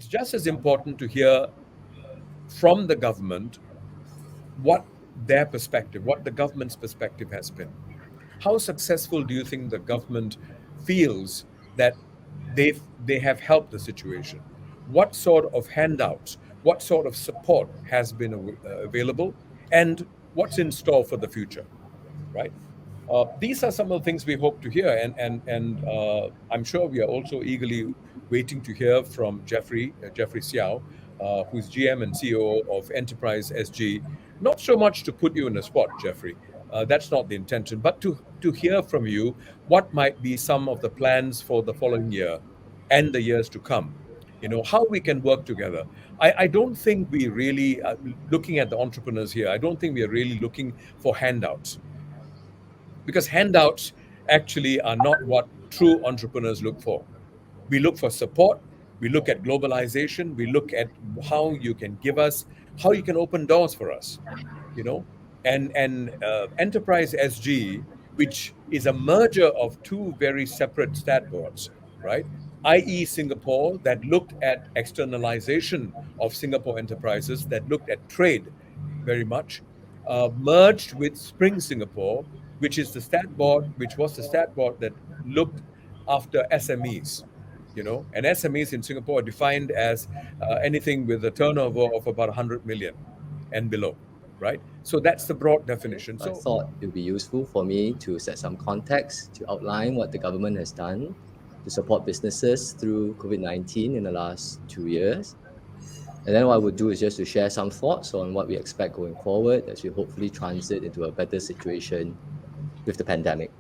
it's just as important to hear from the government what their perspective, what the government's perspective has been. How successful do you think the government feels that they have helped the situation? What sort of handouts, what sort of support has been available, and what's in store for the future, right? These are some of the things we hope to hear, and I'm sure we are also eagerly waiting to hear from Jeffrey Siow, who's GM and COO of Enterprise SG. Not so much to put you in a spot, Jeffrey. That's not the intention, but to hear from you what might be some of the plans for the following year and the years to come. How we can work together. I don't think we really, looking at the entrepreneurs here, I don't think we are really looking for handouts, because handouts actually are not what true entrepreneurs look for. We look for support. We look at globalization. We look at how you can give us, how you can open doors for us, you know. And Enterprise SG, which is a merger of two very separate stat boards, right? I.e., Singapore, that looked at externalization of Singapore enterprises, that looked at trade very much, merged with Spring Singapore, which is the stat board, which was the stat board that looked after SMEs. And SMEs in Singapore are defined as anything with a turnover of about 100 million and below, right? So that's the broad definition. I So thought it would be useful for me to set some context to outline what the government has done to support businesses through COVID-19 in the last 2 years. And then what I would do is just to share some thoughts on what we expect going forward as we hopefully transit into a better situation with the pandemic.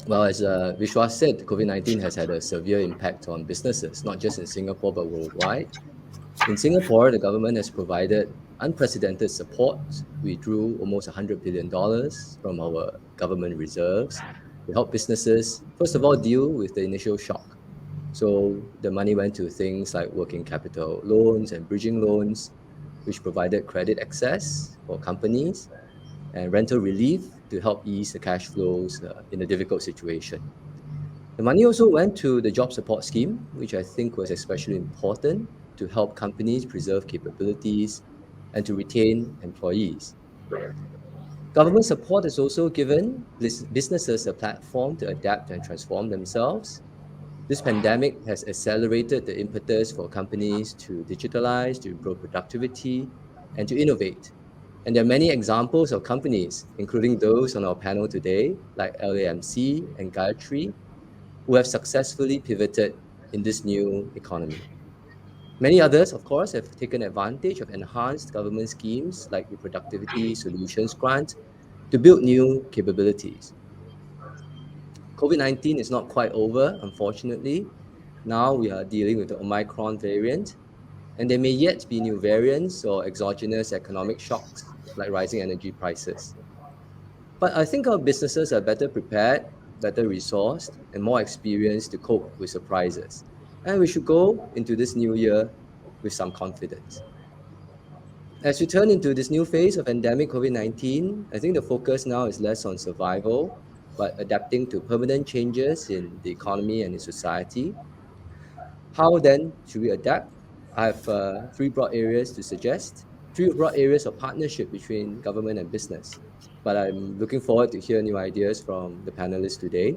Well, as Vishwas said, COVID-19 has had a severe impact on businesses, not just in Singapore, but worldwide. In Singapore, the government has provided unprecedented support. We drew almost $100 billion from our government reserves to help businesses, first of all, deal with the initial shock. So the money went to things like working capital loans and bridging loans, which provided credit access for companies, and rental relief to help ease the cash flows in a difficult situation. The money also went to the job support scheme, which I think was especially important to help companies preserve capabilities and to retain employees. Government support has also given businesses a platform to adapt and transform themselves. This pandemic has accelerated the impetus for companies to digitalize, to improve productivity, and to innovate. And there are many examples of companies, including those on our panel today, like LAMC and Gayatri, who have successfully pivoted in this new economy. Many others, of course, have taken advantage of enhanced government schemes like the Productivity Solutions Grant to build new capabilities. COVID-19 is not quite over, unfortunately. Now we are dealing with the Omicron variant, and there may yet be new variants or exogenous economic shocks like rising energy prices. But I think our businesses are better prepared, better resourced, and more experienced to cope with surprises. And we should go into this new year with some confidence. As we turn into this new phase of endemic COVID-19, I think the focus now is less on survival, but adapting to permanent changes in the economy and in society. How then should we adapt? I have three broad areas to suggest, three broad areas of partnership between government and business. But I'm looking forward to hear new ideas from the panelists today.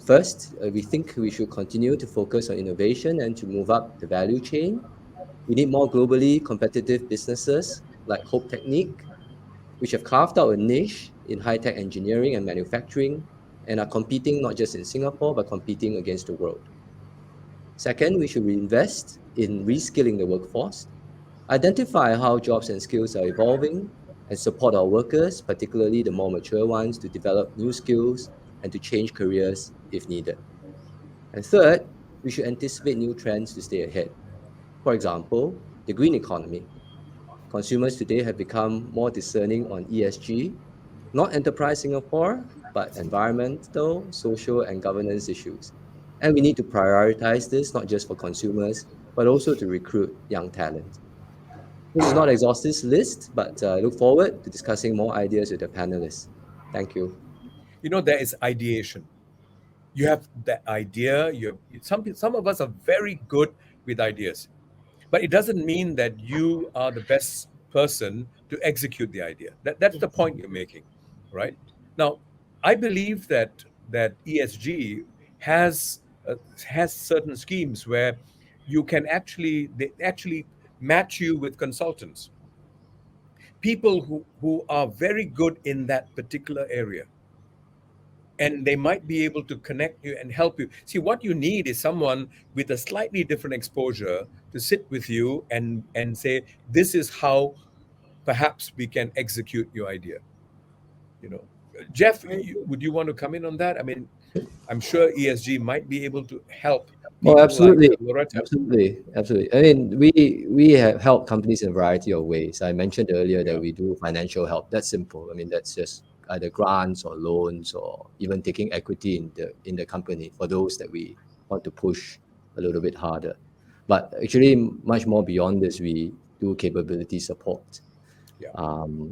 First, we think we should continue to focus on innovation and to move up the value chain. We need more globally competitive businesses like Hope Technique, which have carved out a niche in high-tech engineering and manufacturing and are competing not just in Singapore, but competing against the world. Second, we should reinvest in reskilling the workforce, identify how jobs and skills are evolving, and support our workers, particularly the more mature ones, to develop new skills and to change careers if needed. And third, we should anticipate new trends to stay ahead. For example, the green economy. Consumers today have become more discerning on ESG, not enterprise Singapore, but environmental, social, and governance issues. And we need to prioritize this not just for consumers, but also to recruit young talent. This is not an exhaustive list, but I look forward to discussing more ideas with the panelists. Thank you. there is ideation. You have that idea. Some of us are very good with ideas. But it doesn't mean that you are the best person to execute the idea. That's the point you're making, right? Now, I believe that ESG has has certain schemes where you can actually they actually match you with consultants, people who are very good in that particular area, and they might be able to connect you and help you. See, what you need is someone with a slightly different exposure to sit with you and say, this is how perhaps we can execute your idea. You know, Jeff, would you want to come in on that? I mean, I'm sure ESG might be able to help Oh, people like absolutely. Loretta. Absolutely. Absolutely. I mean, we have helped companies in a variety of ways. I mentioned earlier that Yeah, we do financial help. That's simple. I mean, that's just either grants or loans or even taking equity in the company for those that we want to push a little bit harder. But actually, much more beyond this, we do capability support. yeah,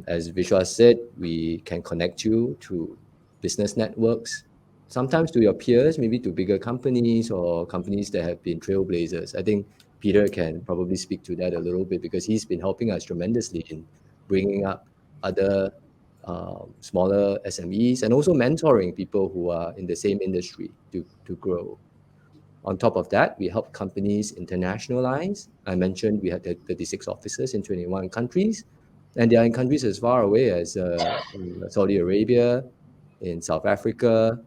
As Vishwas said, we can connect you to business networks, sometimes to your peers, maybe to bigger companies or companies that have been trailblazers. I think Peter can probably speak to that a little bit because he's been helping us tremendously in bringing up other smaller SMEs and also mentoring people who are in the same industry to grow. On top of that, we help companies internationalize. I mentioned we had 36 offices in 21 countries, and they are in countries as far away as in Saudi Arabia, in South Africa,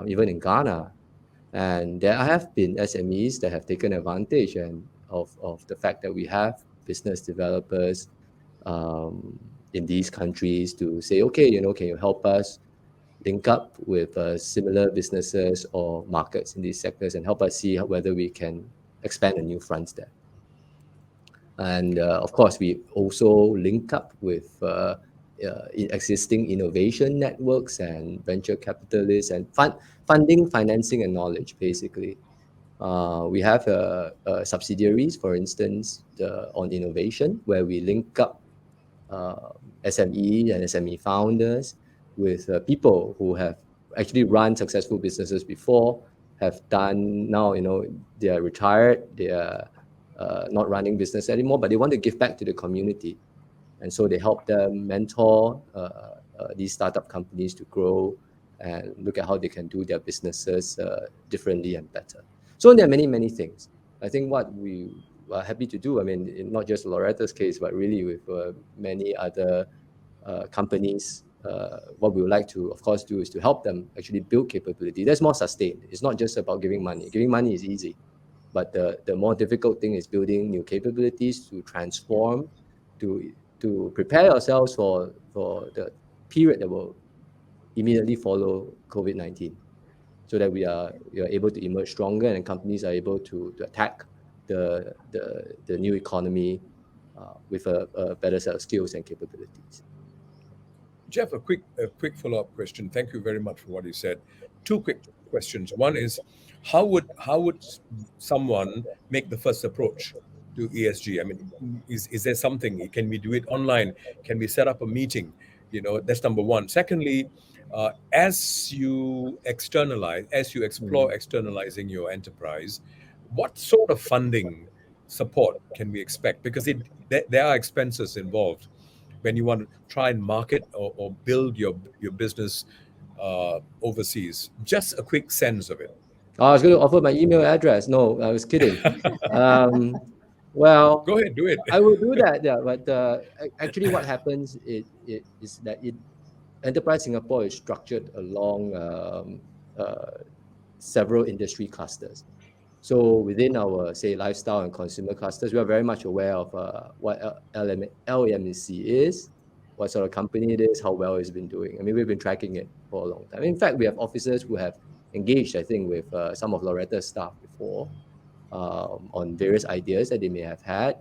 even in Ghana. And there have been SMEs that have taken advantage of the fact that we have business developers um, in these countries to say, okay, can you help us link up with similar businesses or markets in these sectors and help us see whether we can expand a new fronts there. And of course, we also link up with existing innovation networks and venture capitalists and funding, financing, and knowledge, basically. We have subsidiaries, for instance, on innovation, where we link up uh, SME and SME founders with people who have actually run successful businesses before, have done now, they are retired, they are not running business anymore, but they want to give back to the community. And so they help them mentor these startup companies to grow and look at how they can do their businesses differently and better. So there are many, many things. I think what we are happy to do, I mean, not just Loretta's case, but really with many other companies, what we would like to, of course, do is to help them actually build capability. That's more sustained. It's not just about giving money. Giving money is easy, but the more difficult thing is building new capabilities to transform, to to prepare ourselves for the period that will immediately follow COVID-19, so that we are able to emerge stronger and companies are able to attack the new economy with a better set of skills and capabilities. Jeff, a quick follow-up question. Thank you very much for what you said. Two quick questions. One is, how would someone make the first approach to ESG? I mean, is there something? Can we do it online? Can we set up a meeting? That's number one. Secondly, as you externalize, as you explore Mm. externalizing your enterprise, what sort of funding support can we expect? Because there are expenses involved when you want to try and market or build your business overseas. Just a quick sense of it. I was going to offer my email address. No, I was kidding. Um, well, Go ahead, do it. I will do that. Yeah, but actually, what happens is that Enterprise Singapore is structured along several industry clusters. So within our, say, lifestyle and consumer clusters, we are very much aware of what LMC is, what sort of company it is, how well it's been doing. I mean, we've been tracking it for a long time. In fact, we have officers who have engaged, I think, with some of Loretta's staff before on various ideas that they may have had.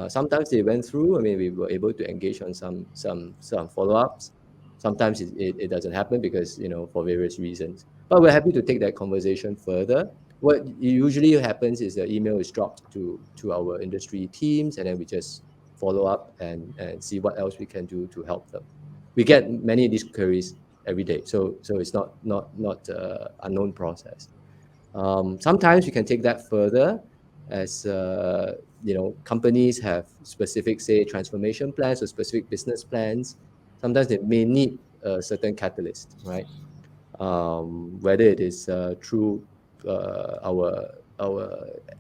Sometimes they went through. I mean, we were able to engage on some follow-ups. Sometimes it doesn't happen because for various reasons. But we're happy to take that conversation further. What usually happens is the email is dropped to our industry teams, and then we just follow up and see what else we can do to help them. We get many of these queries every day, so it's not unknown process. Sometimes we can take that further as companies have specific, say, transformation plans or specific business plans. Sometimes they may need a certain catalyst, right? Whether it is through our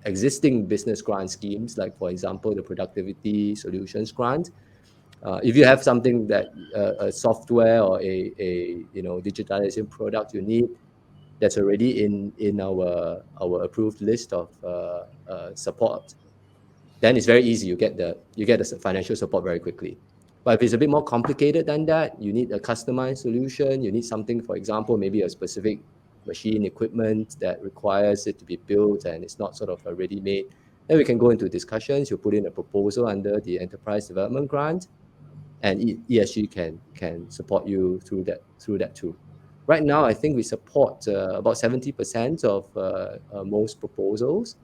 existing business grant schemes, like for example the productivity solutions grant. If you have something that a software or a digitalization product you need that's already in our approved list of support, then it's very easy. You get the financial support very quickly. But if it's a bit more complicated than that, you need a customized solution. You need something, for example, maybe a specific machine equipment that requires it to be built and it's not sort of a ready-made. Then we can go into discussions. You put in a proposal under the enterprise development grant, and ESG can support you through that too. Right now, I think we support about 70% of most proposals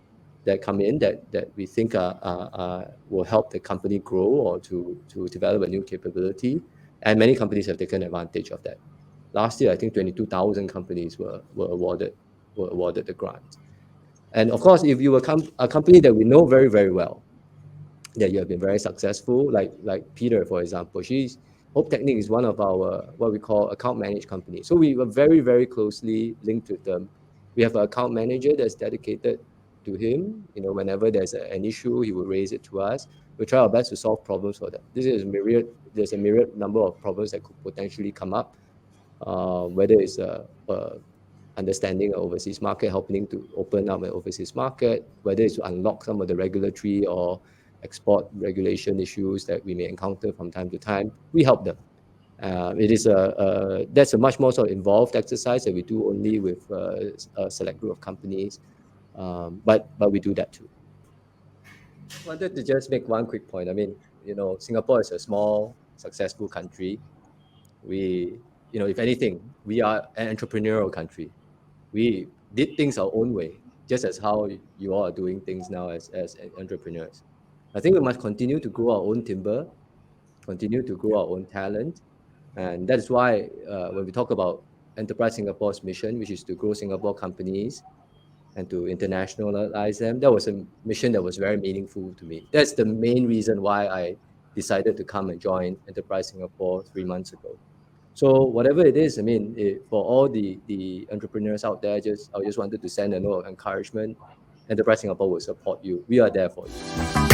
that come in that we think will help the company grow or to develop a new capability. And many companies have taken advantage of that. Last year, I think 22,000 companies were awarded the grant. And of course, if you were a company that we know very, very well, that you have been very successful, like Peter, for example. Hope Technique is one of our what we call account managed companies. So we were very, very closely linked with them. We have an account manager that's dedicated to him. Whenever an issue, he will raise it to us. We try our best to solve problems for them. There's a myriad number of problems that could potentially come up, whether it's a understanding of overseas market, helping to open up an overseas market, whether it's to unlock some of the regulatory or export regulation issues that we may encounter from time to time. We help them. That's a much more sort of involved exercise that we do only with a select group of companies, but we do that too. I wanted to just make one quick point. I mean, Singapore is a small, successful country. If anything, we are an entrepreneurial country. We did things our own way, just as how you all are doing things now as entrepreneurs. I think we must continue to grow our own timber, continue to grow our own talent. And that's why when we talk about Enterprise Singapore's mission, which is to grow Singapore companies and to internationalize them, that was a mission that was very meaningful to me. That's the main reason why I decided to come and join Enterprise Singapore 3 months ago. So whatever it is, I mean, for all the entrepreneurs out there, I just wanted to send a note of encouragement. Enterprise Singapore will support you. We are there for you.